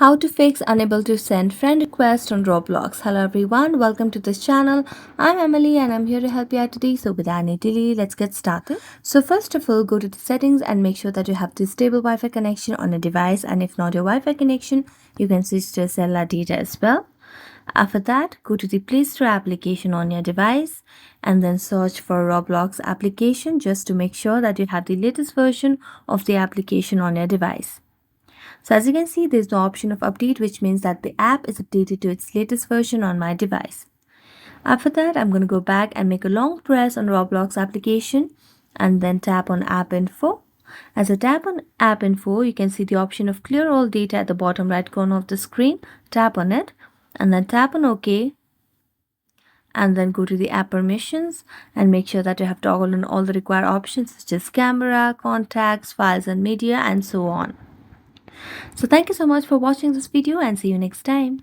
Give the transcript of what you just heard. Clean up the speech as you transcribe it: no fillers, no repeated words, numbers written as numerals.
How to fix unable to send friend request on Roblox. Hello everyone, welcome to this channel. I'm Emily and I'm here to help you out today. So without any delay, let's get started. So first of all, go to the settings and make sure that you have the stable Wi-Fi connection on a device, and if not your Wi-Fi connection, you can switch to a cellular data as well. After that, go to the Play Store application on your device and then search for Roblox application just to make sure that you have the latest version of the application on your device. So as you can see, there's no option of update, which means that the app is updated to its latest version on my device. After that, I'm going to go back and make a long press on Roblox application and then tap on app info. As I tap on app info, you can see the option of clear all data at the bottom right corner of the screen. Tap on it and then tap on OK. And then go to the app permissions and make sure that you have toggled on all the required options such as camera, contacts, files and media and so on. So thank you so much for watching this video and see you next time.